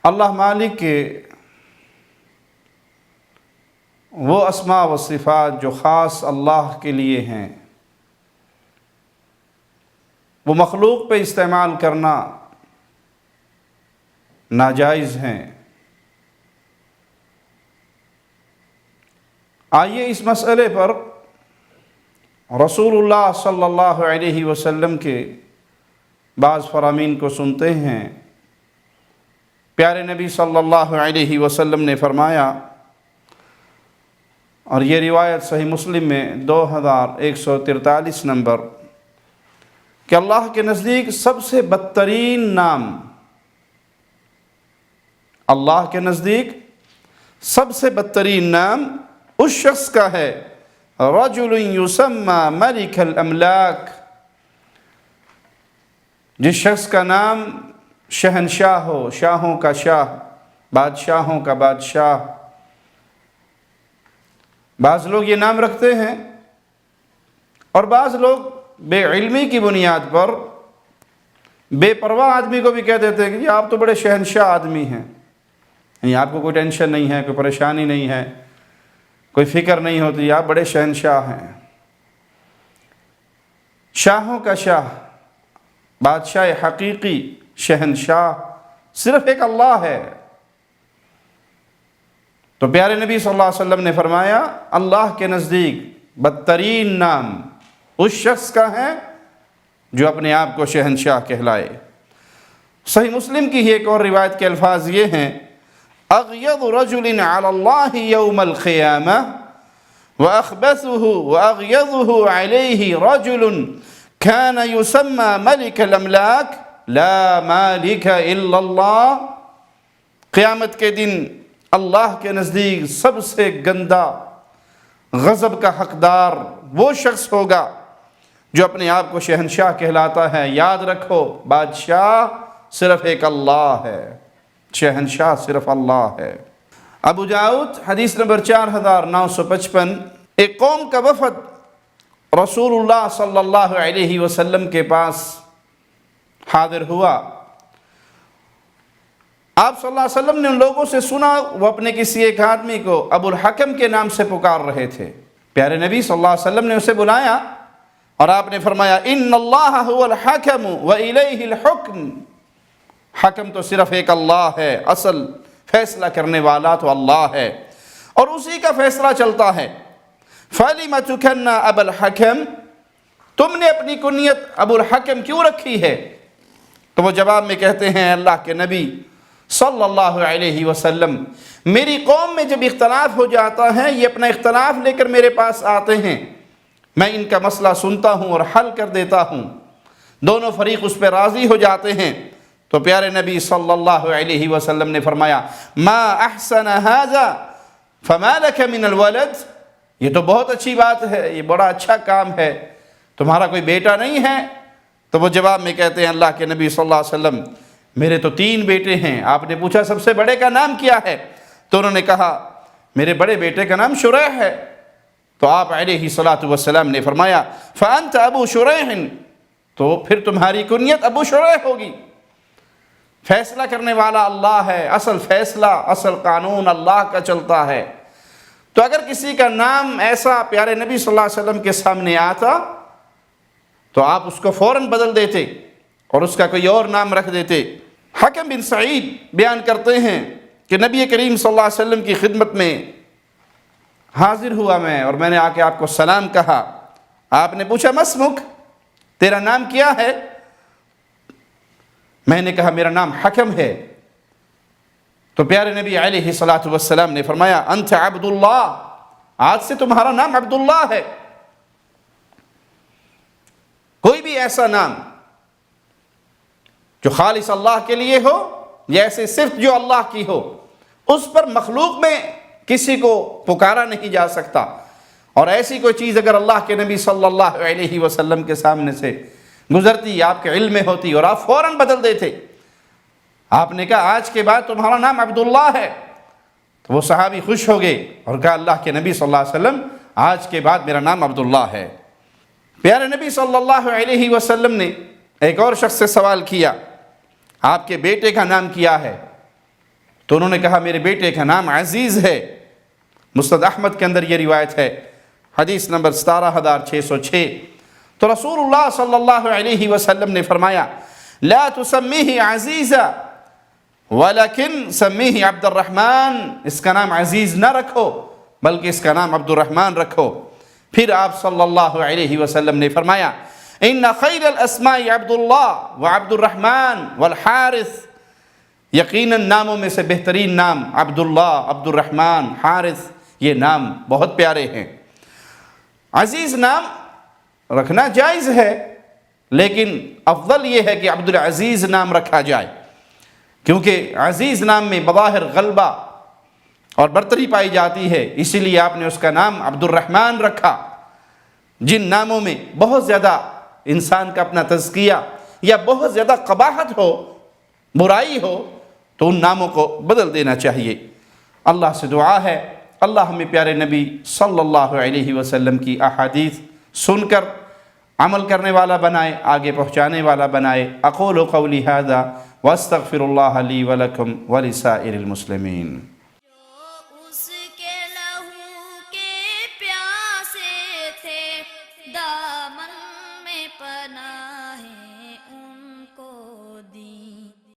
اللہ مالک کے وہ اسماء و صفات جو خاص اللہ کے لیے ہیں، وہ مخلوق پہ استعمال کرنا ناجائز ہیں۔ آئیے اس مسئلے پر رسول اللہ صلی اللہ علیہ وسلم کے بعض فرامین کو سنتے ہیں۔ پیارے نبی صلی اللہ علیہ وسلم نے فرمایا، اور یہ روایت صحیح مسلم میں 2143 نمبر، کہ اللہ کے نزدیک سب سے بدترین نام، اللہ کے نزدیک سب سے بدترین نام اس شخص کا ہے، رجل یسمى ملک الاملاک، جس شخص کا نام شہنشاہ ہو، شاہوں کا شاہ، بادشاہوں کا بادشاہ۔ بعض لوگ یہ نام رکھتے ہیں اور بعض لوگ بے علمی کی بنیاد پر بے پرواہ آدمی کو بھی کہہ دیتے ہیں کہ یہ آپ تو بڑے شہنشاہ آدمی ہیں، یعنی آپ کو کوئی ٹینشن نہیں ہے، کوئی پریشانی نہیں ہے، کوئی فکر نہیں ہوتی، آپ بڑے شہنشاہ ہیں۔ شاہوں کا شاہ، بادشاہ حقیقی، شہنشاہ صرف ایک اللہ ہے۔ تو پیارے نبی صلی اللہ علیہ وسلم نے فرمایا، اللہ کے نزدیک بدترین نام اس شخص کا ہے جو اپنے آپ کو شہنشاہ کہلائے۔ صحیح مسلم کی ایک اور روایت کے الفاظ یہ ہیں، اغیض رجل علی اللہ یوم القیامہ واخبثہ واغیضہ علیہ رجل کان یسمى ملک الاملاک لا مالک الا اللہ۔ قیامت کے دن اللہ کے نزدیک سب سے گندا غضب کا حقدار وہ شخص ہوگا جو اپنے آپ کو شہنشاہ کہلاتا ہے۔ یاد رکھو، بادشاہ صرف ایک اللہ ہے، شہنشاہ صرف اللہ ہے۔ ابو داؤد حدیث نمبر 4955، ایک قوم کا وفد رسول اللہ صلی اللہ علیہ وسلم کے پاس حاضر ہوا۔ آپ صلی اللہ علیہ وسلم نے ان لوگوں سے سنا، وہ اپنے کسی ایک آدمی کو ابو الحکم کے نام سے پکار رہے تھے۔ پیارے نبی صلی اللہ علیہ وسلم نے اسے بلایا اور آپ نے فرمایا، ان اللہ هو الحکم والیہ الحکم۔ حکم تو صرف ایک اللہ ہے، اصل فیصلہ کرنے والا تو اللہ ہے اور اسی کا فیصلہ چلتا ہے۔ فَلِمَ تُكَنَّ أَبَا الْحَكَمْ، تم نے اپنی کنیت ابو الحکم کیوں رکھی ہے؟ تو وہ جواب میں کہتے ہیں، اللہ کے نبی صلی اللہ علیہ وسلم، میری قوم میں جب اختلاف ہو جاتا ہے، یہ اپنا اختلاف لے کر میرے پاس آتے ہیں، میں ان کا مسئلہ سنتا ہوں اور حل کر دیتا ہوں، دونوں فریق اس پہ راضی ہو جاتے ہیں۔ تو پیارے نبی صلی اللہ علیہ وسلم نے فرمایا، ما احسن هذا فما لك من الولد، یہ تو بہت اچھی بات ہے، یہ بڑا اچھا کام ہے، تمہارا کوئی بیٹا نہیں ہے؟ تو وہ جواب میں کہتے ہیں، اللہ کے نبی صلی اللہ علیہ وسلم، میرے تو 3 بیٹے ہیں۔ آپ نے پوچھا سب سے بڑے کا نام کیا ہے؟ تو انہوں نے کہا، میرے بڑے بیٹے کا نام شریح ہے۔ تو آپ علیہ الصلاۃ والسلام نے فرمایا، فأنت ابو شریح، تو پھر تمہاری کنیت ابو شریح ہوگی۔ فیصلہ کرنے والا اللہ ہے، اصل فیصلہ، اصل قانون اللہ کا چلتا ہے۔ تو اگر کسی کا نام ایسا پیارے نبی صلی اللہ علیہ وسلم کے سامنے آتا تو آپ اس کو فوراً بدل دیتے اور اس کا کوئی اور نام رکھ دیتے۔ حکم بن سعید بیان کرتے ہیں کہ نبی کریم صلی اللہ علیہ وسلم کی خدمت میں حاضر ہوا میں، اور میں نے آ کے آپ کو سلام کہا۔ آپ نے پوچھا، مسمک، تیرا نام کیا ہے؟ میں نے کہا، میرا نام حکم ہے۔ تو پیارے نبی علیہ الصلاۃ والسلام نے فرمایا، انت عبداللہ، آج سے تمہارا نام عبداللہ ہے۔ کوئی بھی ایسا نام جو خالص اللہ کے لیے ہو یا ایسے صرف جو اللہ کی ہو، اس پر مخلوق میں کسی کو پکارا نہیں جا سکتا۔ اور ایسی کوئی چیز اگر اللہ کے نبی صلی اللہ علیہ وسلم کے سامنے سے گزرتی، آپ کے علم میں ہوتی اور آپ فوراً بدل دیتے۔ آپ نے کہا، آج کے بعد تمہارا نام عبداللہ ہے۔ تو وہ صحابی خوش ہو گئے اور کہا، اللہ کے نبی صلی اللہ علیہ وسلم، آج کے بعد میرا نام عبداللہ ہے۔ پیارے نبی صلی اللہ علیہ وسلم نے ایک اور شخص سے سوال کیا، آپ کے بیٹے کا نام کیا ہے؟ تو انہوں نے کہا میرے بیٹے کا نام عزیز ہے۔ مسند احمد کے اندر یہ روایت ہے، حدیث نمبر 17606۔ تو رسول اللہ صلی اللہ علیہ وسلم نے فرمایا لا تسمیہ عزیزا ولیکن سمیہ عبد الرحمن، اس کا نام عزیز نہ رکھو بلکہ اس کا نام عبد الرحمن رکھو۔ پھر آپ صلی اللہ علیہ وسلم نے فرمایا ان خیر الاسماء عبد اللہ وعبد الرحمن والحارث، یقیناً ناموں میں سے بہترین نام عبداللہ، عبد الرحمن، حارث، یہ نام بہت پیارے ہیں۔ عزیز نام رکھنا جائز ہے، لیکن افضل یہ ہے کہ عبد العزیز نام رکھا جائے، کیونکہ عزیز نام میں بظاہر غلبہ اور برتری پائی جاتی ہے، اسی لیے آپ نے اس کا نام عبد الرحمن رکھا۔ جن ناموں میں بہت زیادہ انسان کا اپنا تزکیہ یا بہت زیادہ قباحت ہو، برائی ہو، تو ان ناموں کو بدل دینا چاہیے۔ اللہ سے دعا ہے اللہ ہمیں پیارے نبی صلی اللہ علیہ وسلم کی احادیث سن کر عمل کرنے والا بنائے، آگے پہنچانے والا بنائے۔ اقول قولی ھذا واستغفر اللہ لی ولکم ولسائر المسلمین۔ اس کے لہو کے پیاسے تھے